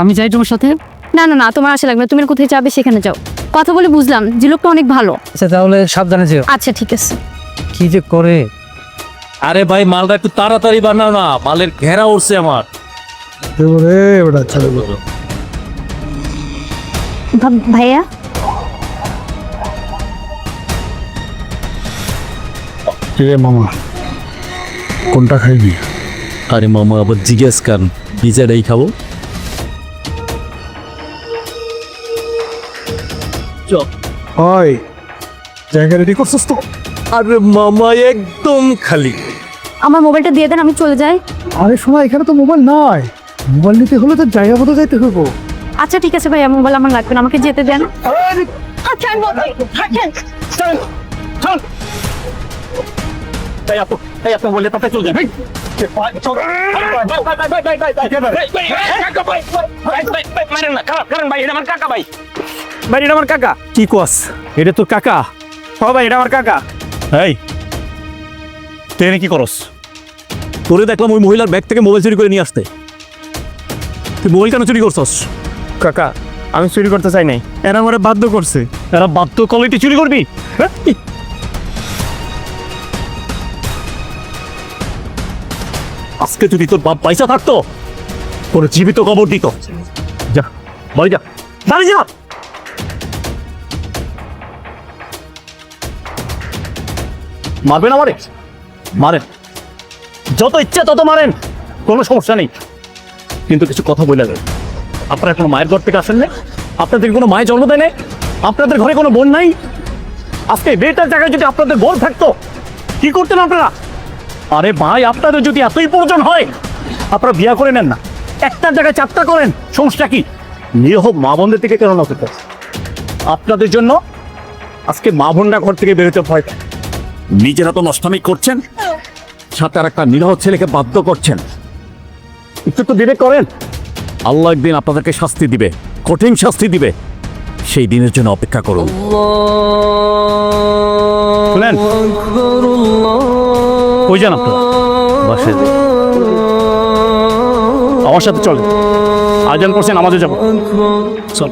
আমি যাই তোমার সাথে? না না না, তোমার আসা লাগবে না, তুমি কোথায় যাবে সেখানে যাও। কথা বলে বুঝলাম যে লোকটা অনেক ভালো। আচ্ছা তাহলে সাবধানে যেও। আচ্ছা ঠিক আছে। কি যে করে। আরে ভাই মালটা একটু তাড়াতাড়ি বানাও না, মালের ঘেরা উঠছে আমার। ভাইয়া কিরে মামা, কোনটা খাইবি? আরে মামা আবার জিজ্ঞেস কান, পিজাটাই খাবো। হয় জায়গা রেডি করছিস তো? আরে মামা একদম খালি। আমার মোবাইলটা দিয়ে দেন, আমি চলে যাই। আরে শোনা, এখানে তো মোবাইল নাই। মোবাইল নিতে হলে তো জায়গা মতো যাইতে হইব। আচ্ছা ঠিক আছে ভাইয়া, মোবাইল আমার লাগবে না, আমাকে যেতে দেন। আচ্ছা আমি বলছি, কি কোয়াস? এটা তোর কাকা? হ ভাই, এটা আমার কাকা। এই তুই এনে কি করস? তোরে দেখলাম ওই মহিলার ব্যাগ থেকে মোবাইল চুরি করে নিয়ে আসতে। তুই মোবাইল কেন চুরি করছস? কাকা আমি চুরি করতে চাই নাই, এরা আমারে বাধ্য করছে। এরা বাধ্য কোয়ালিটি চুরি করবি? হ্যাঁ? আজকে যদি তোর বাপ পয়সা থাকতো তোর জীবিত কবর দিত। যা বাড়ি যা, বাড়ি যা। মারবেন আমারে? মারেন, যত ইচ্ছা তত মারেন, কোনো সমস্যা নেই। কিন্তু কিছু কথা বলে যাবে। আপনারা কোনো মায়ের ঘর থেকে আসেন না? আপনাদের কোনো মায়ের জন্ম দেয় নাই? আপনাদের ঘরে কোনো বোন নাই? আজকে বেটার জায়গায় যদি আপনাদের বোন থাকতো কি করতেন আপনারা? আরে ভাই, আপনাদের যদি এতই প্রয়োজন হয় আপনারা বিয়ে করে নেন না, একটার জায়গায় চারটা করেন, সমস্যা কি? নিরীহ মা বোনদের থেকে কেন নষ্ট করছে? আপনাদের জন্য আজকে মা বোনরা ঘর থেকে বেরোতে ভয় পায়। নিজেরা তো নষ্টামি করছেন, সাথে আর একটা নিরীহ ছেলেকে বাধ্য করছেন। একটু তো বিবেক করেন। আল্লাহ একদিন আপনাদেরকে শাস্তি দিবে, কঠিন শাস্তি দিবে। সেই দিনের জন্য অপেক্ষা করুন। শুনেন, কই যান আপনারা? বাসায় যান। আমার সাথে চলেন, আজান করছেন, আমাদের যাবো। চল।